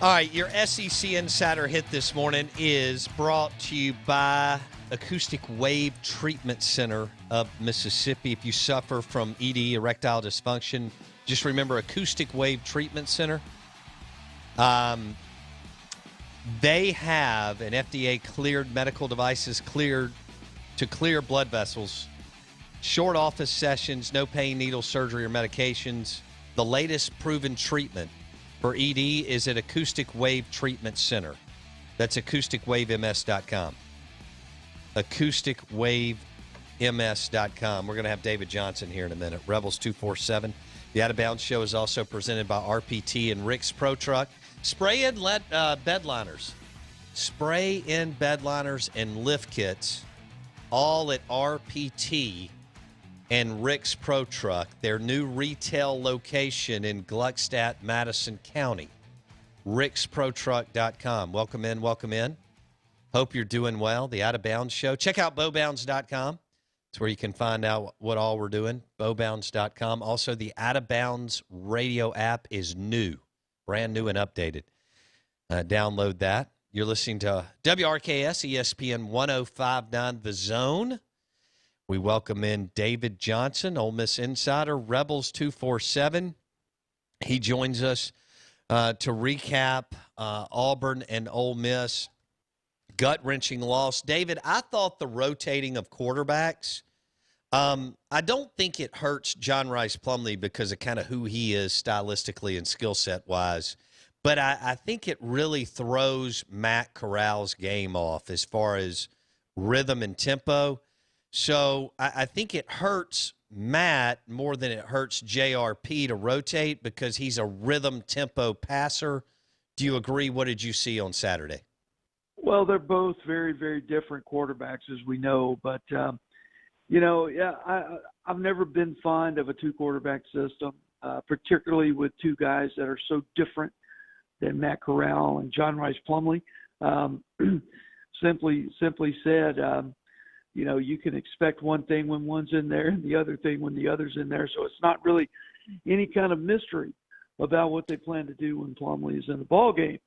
All right, your SEC Insider Hit this morning is brought to you by Acoustic Wave Treatment Center of Mississippi. If you suffer from ED, erectile dysfunction, just remember Acoustic Wave Treatment Center. They have an FDA-cleared medical devices cleared to clear blood vessels, short office sessions, no pain, needle, surgery, or medications. The latest proven treatment for ED is at Acoustic Wave Treatment Center. That's acousticwavems.com. acousticwavems.com. We're going to have David Johnson here in a minute. Rebels 247. The Out of Bounds Show is also presented by RPT and Rick's Pro Truck. Spray in bed liners. Spray in bed liners and lift kits, all at RPT and Rick's Pro Truck, their new retail location in Gluckstadt, Madison County. ricksprotruck.com. Welcome in, welcome in. Hope you're doing well. The Out of Bounds Show. Check out bowbounds.com. It's where you can find out what all we're doing. bowbounds.com. Also, the Out of Bounds radio app is new, brand new and updated. Download that. You're listening to WRKS ESPN 105.9 The Zone. We welcome in David Johnson, Ole Miss Insider, Rebels 247. He joins us to recap Auburn and Ole Miss. Gut-wrenching loss. David, I thought the rotating of quarterbacks, I don't think it hurts John Rice Plumlee because of kind of who he is stylistically and skill set-wise. But I think it really throws Matt Corral's game off as far as rhythm and tempo. So I think it hurts Matt more than it hurts JRP to rotate because he's a rhythm tempo passer. Do you agree? What did you see on Saturday? Well, they're both very, very different quarterbacks, as we know. But, I've never been fond of a two-quarterback system, particularly with two guys that are so different than Matt Corral and John Rice Plumlee. Simply said, you can expect one thing when one's in there and the other thing when the other's in there. So it's not really any kind of mystery about what they plan to do when Plumlee is in the ball game.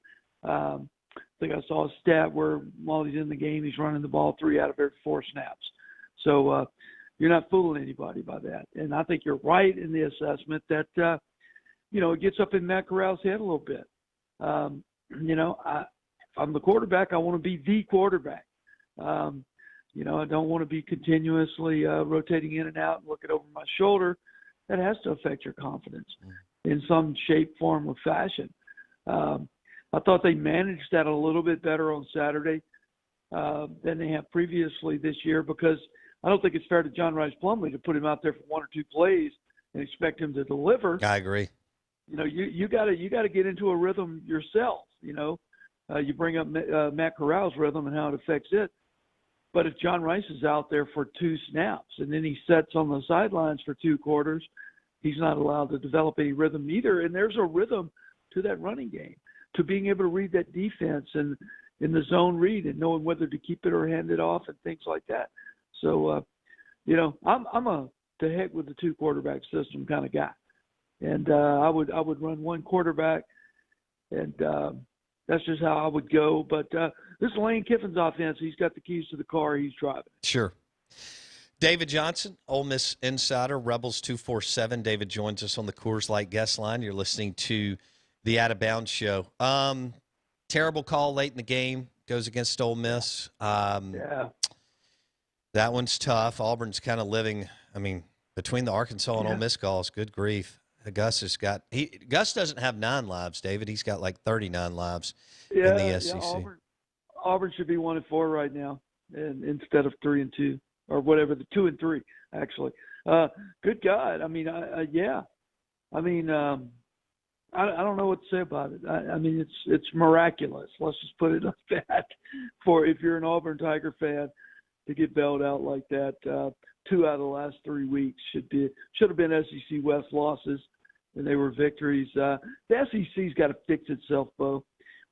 I think I saw a stat where while he's in the game, he's running the ball 3 out of every 4 snaps. So you're not fooling anybody by that. And I think you're right in the assessment that, it gets up in Matt Corral's head a little bit. If I'm the quarterback, I want to be the quarterback. I don't want to be continuously rotating in and out and looking over my shoulder. That has to affect your confidence in some shape, form, or fashion. I thought they managed that a little bit better on Saturday than they have previously this year because I don't think it's fair to John Rice Plumlee to put him out there for 1 or 2 plays and expect him to deliver. I agree. You got to get into a rhythm yourself. You bring up Matt Corral's rhythm and how it affects it. But if John Rice is out there for 2 snaps and then he sits on the sidelines for 2 quarters, he's not allowed to develop any rhythm either. And there's a rhythm to that running game, to being able to read that defense and in the zone read and knowing whether to keep it or hand it off and things like that. So, I'm a to heck with the 2-quarterback system kind of guy. And I would run 1 quarterback, and that's just how I would go. But this is Lane Kiffin's offense. He's got the keys to the car. He's driving. Sure. David Johnson, Ole Miss Insider, Rebels 247. David joins us on the Coors Light guest line. You're listening to the Out of Bounds Show. Terrible call late in the game. Goes against Ole Miss. Yeah. That one's tough. Auburn's kind of living, between the Arkansas and Ole Miss calls, good grief. Gus doesn't have 9 lives, David. He's got like 39 lives in the SEC. Yeah, Auburn should be 1-4 right now, and instead of 3-2 or whatever, the 2-3 actually. Good God, I don't know what to say about it. It's miraculous. Let's just put it like that. For if you're an Auburn Tiger fan, to get bailed out like that, 2 out of the last 3 weeks should have been SEC West losses, and they were victories. The SEC's got to fix itself, Bo.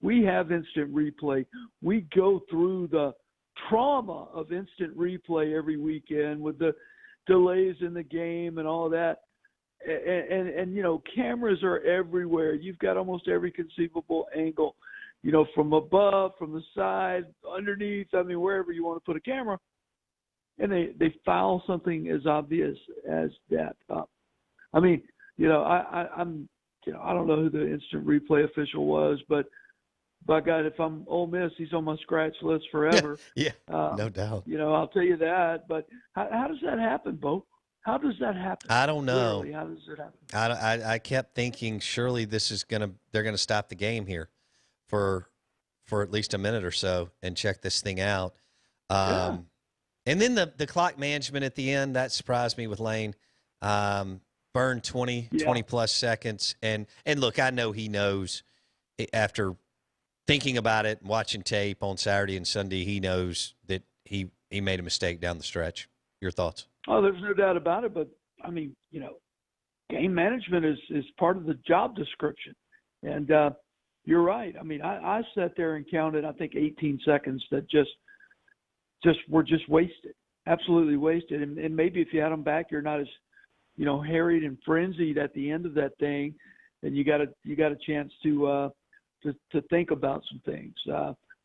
We have instant replay. We go through the trauma of instant replay every weekend with the delays in the game and all that. and cameras are everywhere. You've got almost every conceivable angle, from above, from the side, underneath. I mean, wherever you want to put a camera, and they foul something as obvious as that up. I mean, I'm I don't know who the instant replay official was, but by God, if I'm Ole Miss, he's on my scratch list forever. Yeah, no doubt. I'll tell you that. But how does that happen, Bo? How does that happen? I don't know. Literally, how does it happen? I kept thinking surely they're gonna stop the game here for at least a minute or so and check this thing out. Yeah. And then the clock management at the end, that surprised me with Lane. Burned 20 plus seconds. And look, I know he knows after thinking about it and watching tape on Saturday and Sunday, he knows that he made a mistake down the stretch. Your thoughts? Oh, there's no doubt about it. But, I mean, game management is part of the job description. And you're right. I mean, I sat there and counted, I think, 18 seconds that just were just wasted, absolutely wasted. And maybe if you had them back, you're not as, harried and frenzied at the end of that thing, and you got a chance to think about some things.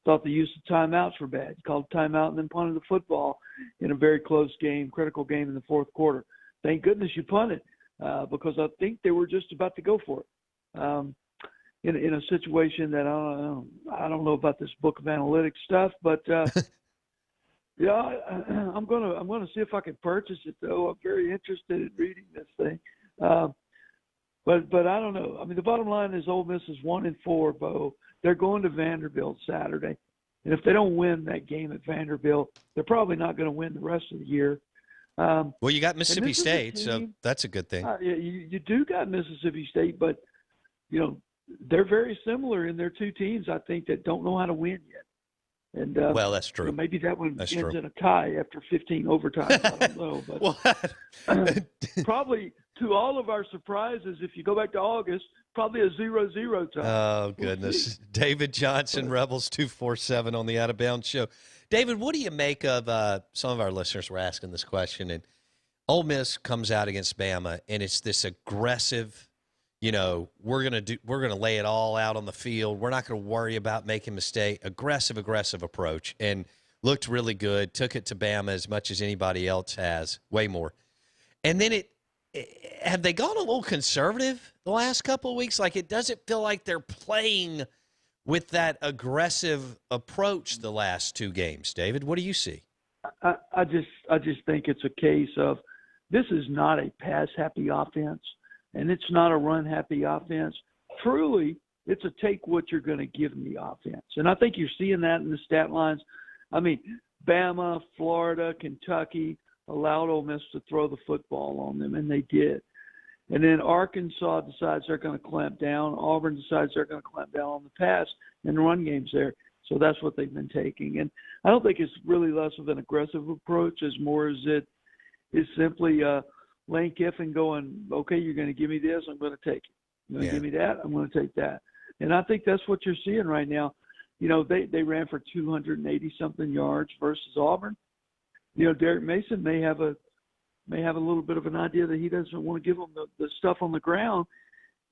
Thought the use of timeouts were bad. Called timeout and then punted the football in a very close game, critical game in the fourth quarter. Thank goodness you punted because I think they were just about to go for it. In a situation that I don't know about this book of analytics stuff, but yeah, I'm gonna see if I can purchase it though. I'm very interested in reading this thing. But I don't know. I mean, the bottom line is Ole Miss is 1-4, Bo. They're going to Vanderbilt Saturday, and if they don't win that game at Vanderbilt, they're probably not going to win the rest of the year. Well, you got Mississippi State, so that's a good thing. Yeah, you do got Mississippi State, but they're very similar in their two teams. I think that don't know how to win yet. And well, that's true. Maybe that one ends in a tie after 15 overtimes. I don't know, but probably to all of our surprises, if you go back to August, probably a 0-0 tie. Oh goodness, David Johnson, Rebels 247 on the Out of Bounds show. David, what do you make of some of our listeners were asking this question, and Ole Miss comes out against Bama, and it's this aggressive. We're gonna lay it all out on the field. We're not gonna worry about making mistake. Aggressive approach, and looked really good. Took it to Bama as much as anybody else has, way more. And then have they gone a little conservative the last couple of weeks? Like it doesn't feel like they're playing with that aggressive approach the last two games. David, what do you see? I just think it's a case of this is not a pass happy offense. And it's not a run-happy offense. Truly, it's a take what you're going to give them the offense. And I think you're seeing that in the stat lines. I mean, Bama, Florida, Kentucky allowed Ole Miss to throw the football on them, and they did. And then Arkansas decides they're going to clamp down. Auburn decides they're going to clamp down on the pass and the run games there. So that's what they've been taking. And I don't think it's really less of an aggressive approach as more as it is simply Lane Kiffin going, okay, you're going to give me this, I'm going to take it. You're going to give me that, I'm going to take that. And I think that's what you're seeing right now. They ran for 280-something yards versus Auburn. Derek Mason may have a little bit of an idea that he doesn't want to give them the stuff on the ground.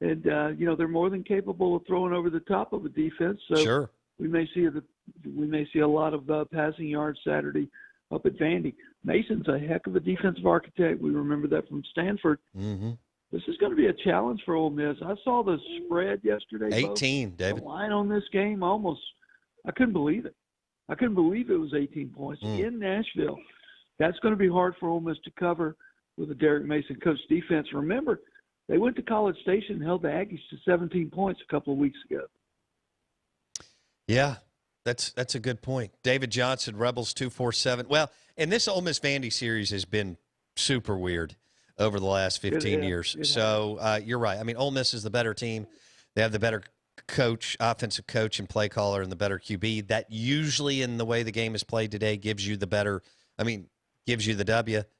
And, they're more than capable of throwing over the top of a defense. So sure. we may see a lot of passing yards Saturday up at Vandy. Mason's a heck of a defensive architect. We remember that from Stanford. Mm-hmm. This is going to be a challenge for Ole Miss. I saw the spread yesterday. 18, David. The line on this game I couldn't believe it. I couldn't believe it was 18 points in Nashville. That's going to be hard for Ole Miss to cover with a Derek Mason coach defense. Remember, they went to College Station and held the Aggies to 17 points a couple of weeks ago. Yeah. That's a good point. David Johnson, Rebels 247. Well, and this Ole Miss Vandy series has been super weird over the last 15 years. So you're right. I mean, Ole Miss is the better team. They have the better coach, offensive coach and play caller, and the better QB. That usually in the way the game is played today gives you the W.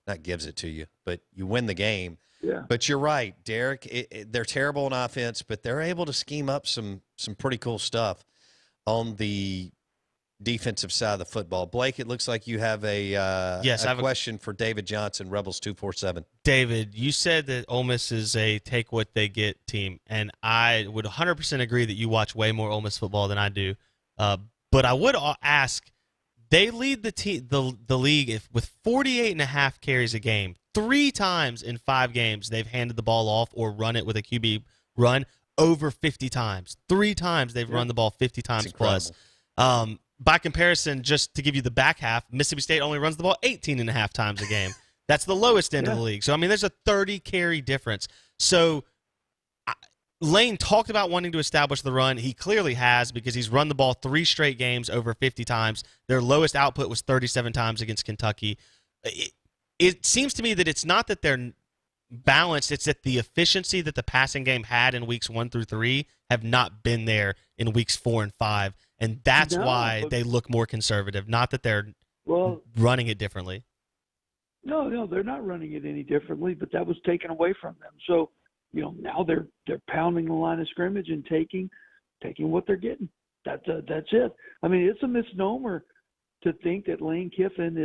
Not gives it to you, but you win the game. Yeah. But you're right, Derek. They're terrible on offense, but they're able to scheme up some pretty cool stuff on the defensive side of the football. Blake, it looks like you have a Yes, I have question for David Johnson, Rebels 247. David, you said that Ole Miss is a take what they get team, and I would 100% agree that you watch way more Ole Miss football than I do. But I would ask, they lead the league with 48.5 carries a game. 3 times in 5 games they've handed the ball off or run it with a QB run over 50 times. 3 times they've run the ball 50 times plus. By comparison, just to give you the back half, Mississippi State only runs the ball 18.5 times a game. That's the lowest end of the league. So, I mean, there's a 30-carry difference. So, Lane talked about wanting to establish the run. He clearly has, because he's run the ball 3 straight games over 50 times. Their lowest output was 37 times against Kentucky. It seems to me that it's not that they're balanced, it's that the efficiency that the passing game had in weeks 1 through 3 have not been there in weeks 4 and 5. And that's why they look more conservative, not that they're running it differently. No, they're not running it any differently, but that was taken away from them. So, now they're pounding the line of scrimmage and taking what they're getting. That's it. I mean, it's a misnomer to think that Lane Kiffin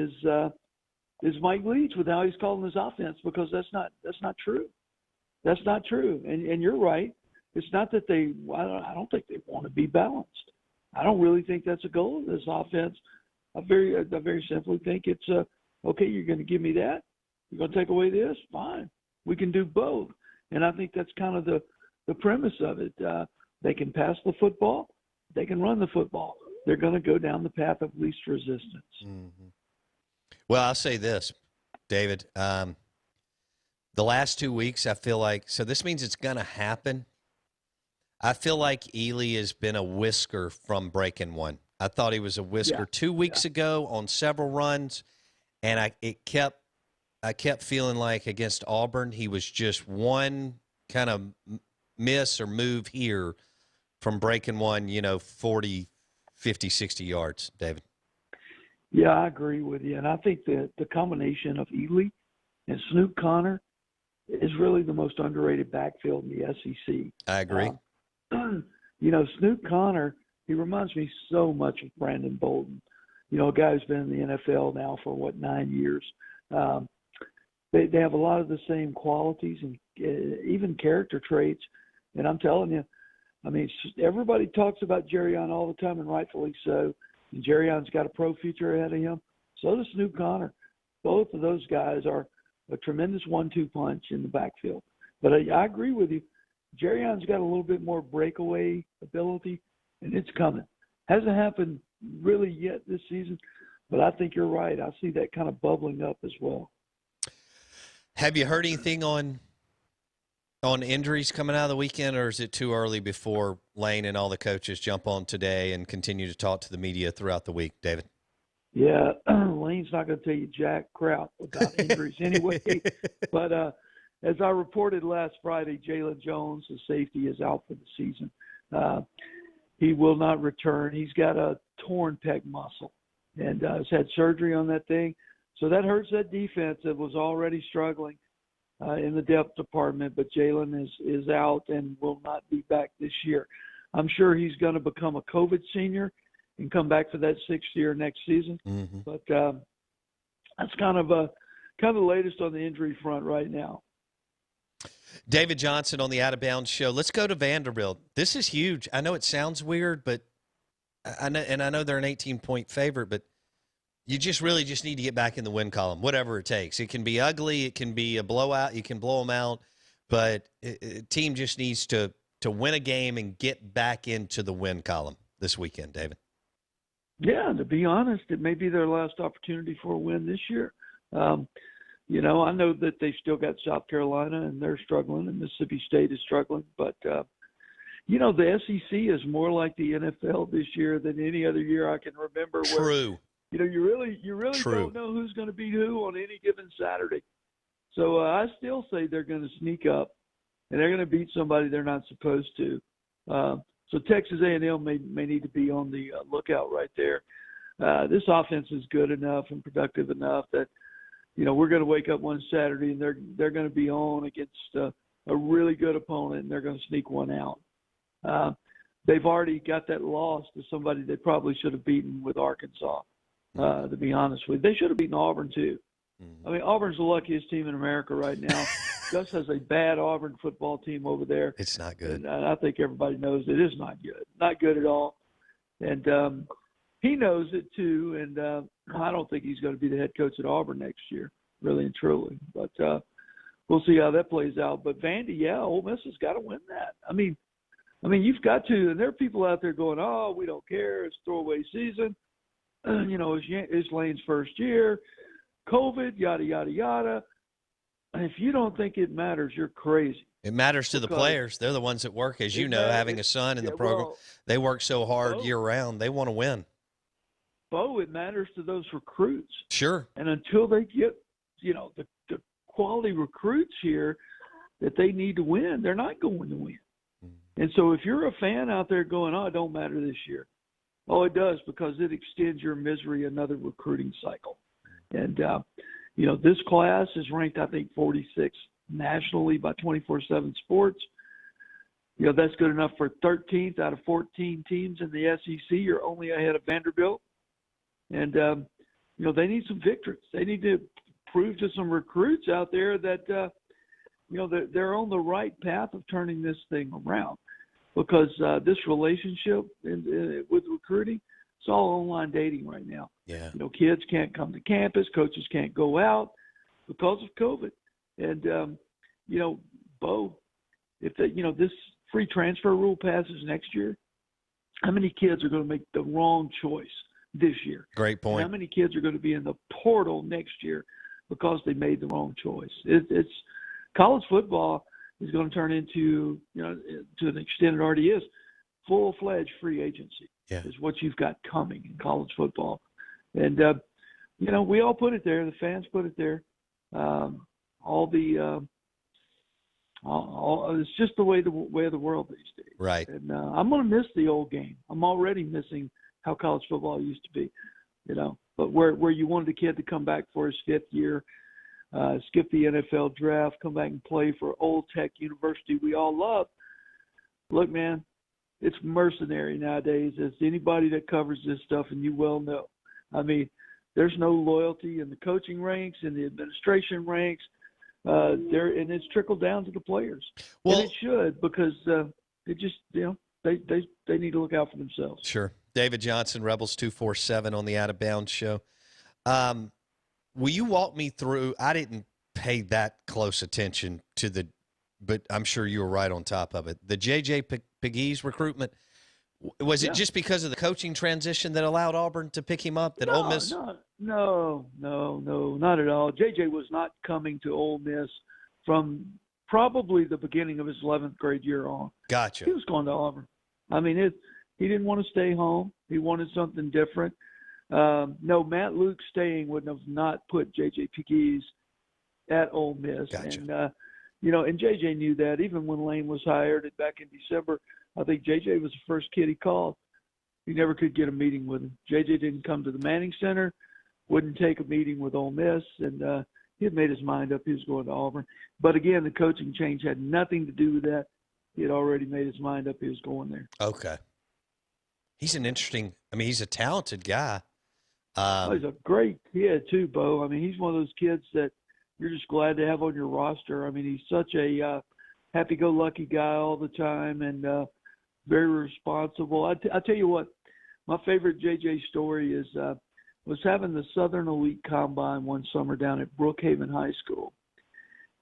is Mike Leach with how he's calling his offense, because that's not true. That's not true. And you're right. It's not that I don't think they want to be balanced. I don't really think that's a goal of this offense. I very simply think it's okay, you're going to give me that. You're going to take away this? Fine. We can do both. And I think that's kind of the premise of it. They can pass the football. They can run the football. They're going to go down the path of least resistance. Mm-hmm. Well, I'll say this, David. The last 2 weeks, I feel like – so this means it's going to happen. I feel like Ely has been a whisker from breaking one. I thought he was a whisker 2 weeks ago on several runs, and I kept feeling like against Auburn he was just one kind of miss or move here from breaking one, 40, 50, 60 yards, David. Yeah, I agree with you. And I think that the combination of Ely and Snoop Connor is really the most underrated backfield in the SEC. I agree. Snoop Connor, he reminds me so much of Brandon Bolden. A guy who's been in the NFL now for, 9 years. They have a lot of the same qualities and even character traits. And I'm telling you, I mean, everybody talks about Jerrion all the time, and rightfully so. And Jerrion's got a pro future ahead of him. So does Snoop Connor. Both of those guys are a tremendous 1-2 punch in the backfield. But I agree with you. Jerrion's got a little bit more breakaway ability, and it's coming. Hasn't happened really yet this season, but I think you're right. I see that kind of bubbling up as well. Have you heard anything on injuries coming out of the weekend, or is it too early before Lane and all the coaches jump on today and continue to talk to the media throughout the week, David? Yeah, Lane's not going to tell you jack crap about injuries anyway. But as I reported last Friday, Jalen Jones, the safety, is out for the season. He will not return. He's got a torn pec muscle and has had surgery on that thing. So that hurts that defense that was already struggling in the depth department. But Jalen is out and will not be back this year. I'm sure he's going to become a COVID senior and come back for that 6th year next season. Mm-hmm. But that's kind of the latest on the injury front right now. David Johnson on the Out of Bounds show. Let's go to Vanderbilt. This is huge. I know it sounds weird, but I know they're an 18-point favorite, but you really need to get back in the win column, whatever it takes. It can be ugly. It can be a blowout. You can blow them out, but a team just needs to win a game and get back into the win column this weekend, David. Yeah, to be honest, it may be their last opportunity for a win this year. I know that they've still got South Carolina and they're struggling, and Mississippi State is struggling. But, the SEC is more like the NFL this year than any other year I can remember. True. Where, you really don't know who's going to beat who on any given Saturday. So I still say they're going to sneak up, and they're going to beat somebody they're not supposed to. So Texas A&M may need to be on the lookout right there. This offense is good enough and productive enough that, we're going to wake up one Saturday and they're going to be on against a really good opponent, and they're going to sneak one out. they've already got that loss to somebody they probably should have beaten with Arkansas. To be honest with you, they should have beaten Auburn too. I mean, Auburn's the luckiest team in America right now. Gus has a bad Auburn football team over there. It's not good. And I think everybody knows it is not good. Not good at all. And he knows it too. And I don't think he's going to be the head coach at Auburn next year, really and truly. But we'll see how that plays out. But Vandy, yeah, Ole Miss has got to win that. I mean, you've got to. And there are people out there going, "Oh, we don't care. It's a throwaway season. It's Lane's first year. COVID, yada, yada, yada." And if you don't think it matters, you're crazy. It matters to the players. They're the ones that work, as you know, having a son in the program. Well, they work so hard year-round. They want to win. Bo, it matters to those recruits. Sure. And until they get, the quality recruits here that they need to win, they're not going to win. And so if you're a fan out there going, "Oh, it don't matter this year." Oh, it does, because it extends your misery another recruiting cycle. And, this class is ranked, I think, 46th nationally by 24/7 Sports. That's good enough for 13th out of 14 teams in the SEC. You're only ahead of Vanderbilt. And, they need some victories. They need to prove to some recruits out there that, they're on the right path of turning this thing around. Because this relationship with recruiting, it's all online dating right now. Yeah. Kids can't come to campus, coaches can't go out because of COVID. And Bo, if this free transfer rule passes next year, how many kids are going to make the wrong choice this year? Great point. And how many kids are going to be in the portal next year because they made the wrong choice? It's college football is going to turn into, to an extent it already is, full-fledged free agency is what you've got coming in college football. And, we all put it there. The fans put it there. It's just the way of the world these days. Right. And I'm going to miss the old game. I'm already missing how college football used to be, but where you wanted a kid to come back for his fifth year, skip the NFL draft, come back and play for Old Tech University we all love. Look, man, it's mercenary nowadays, as anybody that covers this stuff, and you well know. I mean, there's no loyalty in the coaching ranks, in the administration ranks, and it's trickled down to the players. Well, and it should, because it just, they need to look out for themselves. Sure. David Johnson, Rebels 247 on the Out of Bounds show. Will you walk me through? I didn't pay that close attention to but I'm sure you were right on top of it. The J.J. Pegues recruitment, was it just because of the coaching transition that allowed Auburn to pick him up? Ole Miss? No, not at all. J.J. was not coming to Ole Miss from probably the beginning of his 11th grade year on. Gotcha. He was going to Auburn. I mean, he didn't want to stay home. He wanted something different. No, Matt Luke staying would have not put J.J. Pegues at Ole Miss. Gotcha. And, and J.J. knew that. Even when Lane was hired back in December, I think J.J. was the first kid he called. He never could get a meeting with him. J.J. didn't come to the Manning Center, wouldn't take a meeting with Ole Miss, and he had made his mind up he was going to Auburn. But, again, the coaching change had nothing to do with that. He had already made his mind up he was going there. Okay. He's he's a talented guy. He's a great kid too, Bo. I mean, he's one of those kids that you're just glad to have on your roster. I mean, he's such a happy-go-lucky guy all the time, and very responsible. I tell you what, my favorite JJ story is was having the Southern Elite Combine one summer down at Brookhaven High School,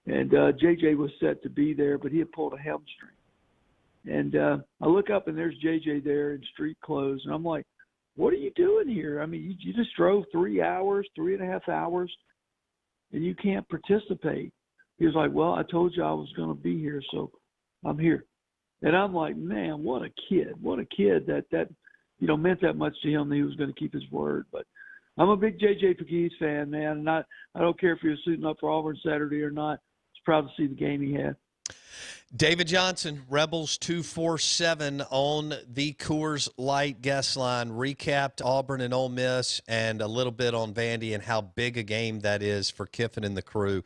and JJ was set to be there, but he had pulled a hamstring. And I look up, and there's JJ there in street clothes, and I'm like, what are you doing here? I mean, you just drove 3.5 hours, and you can't participate. He was like, well, I told you I was going to be here, so I'm here. And I'm like, man, what a kid that meant that much to him that he was going to keep his word. But I'm a big J.J. Pegues fan, man, and I don't care if he was suiting up for Auburn Saturday or not. I was proud to see the game he had. David Johnson, Rebels 247 on the Coors Light guest line, recapped Auburn and Ole Miss and a little bit on Vandy and how big a game that is for Kiffin and the crew.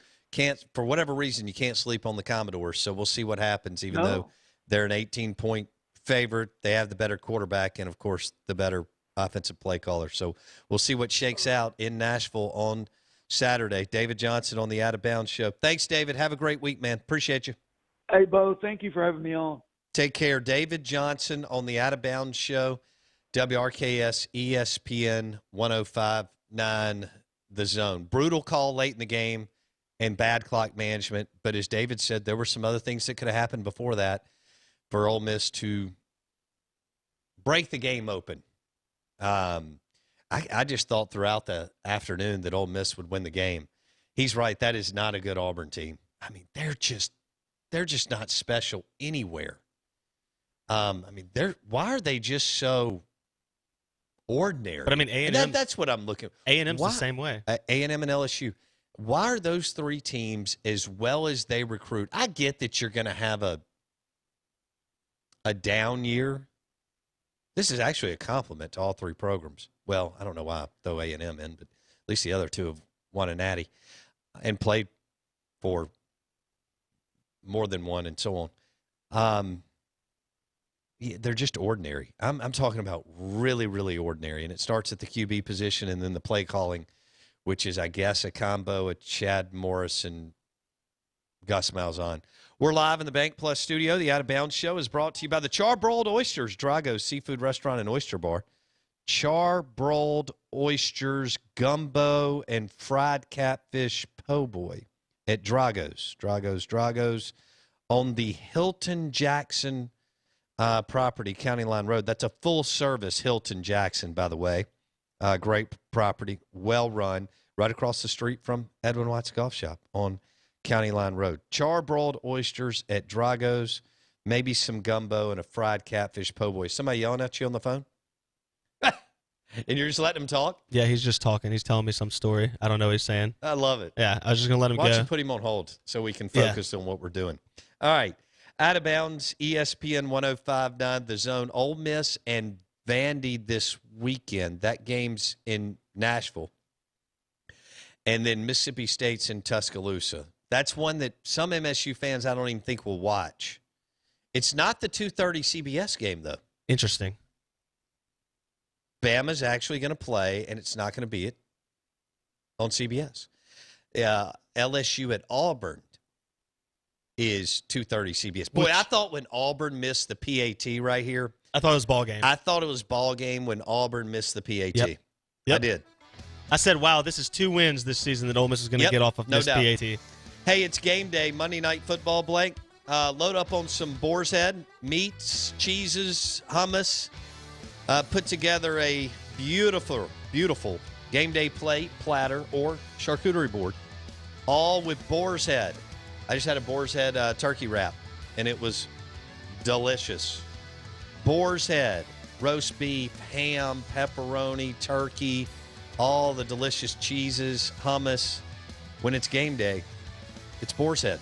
For whatever reason, you can't sleep on the Commodores, so we'll see what happens, even though they're an 18-point favorite. They have the better quarterback and, of course, the better offensive play caller. So we'll see what shakes out in Nashville on Saturday. David Johnson on the Out of Bounds Show. Thanks, David. Have a great week, man. Appreciate you. Hey, Bo, thank you for having me on. Take care. David Johnson on the Out of Bounds Show. WRKS ESPN 105.9 The Zone. Brutal call late in the game and bad clock management. But as David said, there were some other things that could have happened before that for Ole Miss to break the game open. I just thought throughout the afternoon that Ole Miss would win the game. He's right. That is not a good Auburn team. I mean, they're just not special anywhere. Why are they just so ordinary? But I mean, A&M. That's what I'm looking. A&M's the same way. A&M and LSU. Why are those three teams, as well as they recruit? I get that you're going to have a down year. This is actually a compliment to all three programs. Well, I don't know why I throw A&M in, but at least the other two have won a natty and played for more than one and so on. They're just ordinary. I'm talking about really, really ordinary, and it starts at the QB position and then the play calling, which is, I guess, a combo of Chad Morris and Gus Malzahn. We're live in the Bank Plus studio. The Out of Bounds Show is brought to you by the Charbroiled Oysters, Drago's Seafood Restaurant and Oyster Bar. Charbroiled oysters, gumbo, and fried catfish po' boy at Drago's on the Hilton Jackson property, County Line Road. That's a full-service Hilton Jackson, by the way. Great property, well-run, right across the street from Edwin White's Golf Shop on County Line Road. Charbroiled oysters at Drago's, maybe some gumbo and a fried catfish po' boy. Somebody yelling at you on the phone? And you're just letting him talk? Yeah, he's just talking. He's telling me some story. I don't know what he's saying. I love it. Yeah, I was just going to let him Why go. don't you put him on hold so we can focus on what we're doing? All right. Out of Bounds, ESPN 105.9 The Zone. Ole Miss and Vandy this weekend. That game's in Nashville. And then Mississippi State's in Tuscaloosa. That's one that some MSU fans I don't even think will watch. It's not the 2:30 CBS game, though. Interesting. Bama's actually going to play, and it's not going to be it on CBS. LSU at Auburn is 2:30 CBS. Boy, I thought when Auburn missed the PAT right here. I thought it was ball game. I thought it was ball game when Auburn missed the PAT. Yep. I did. I said, wow, this is 2 wins this season that Ole Miss is going to get off of this PAT. Hey, it's game day, Monday Night Football, Blake. Load up on some Boar's Head, meats, cheeses, hummus. Put together a beautiful, beautiful game day plate, platter, or charcuterie board, all with Boar's Head. I just had a Boar's Head turkey wrap, and it was delicious. Boar's Head, roast beef, ham, pepperoni, turkey, all the delicious cheeses, hummus. When it's game day, it's Boar's Head.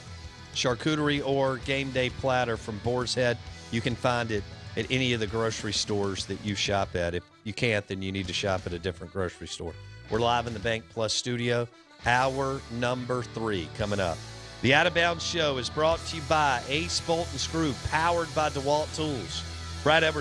Charcuterie or game day platter from Boar's Head. You can find it at any of the grocery stores that you shop at. If you can't, then you need to shop at a different grocery store. We're live in the Bank Plus studio. Hour number 3 coming up. The Out of Bounds Show is brought to you by Ace Bolt and Screw, powered by DeWalt Tools. Brad Edwards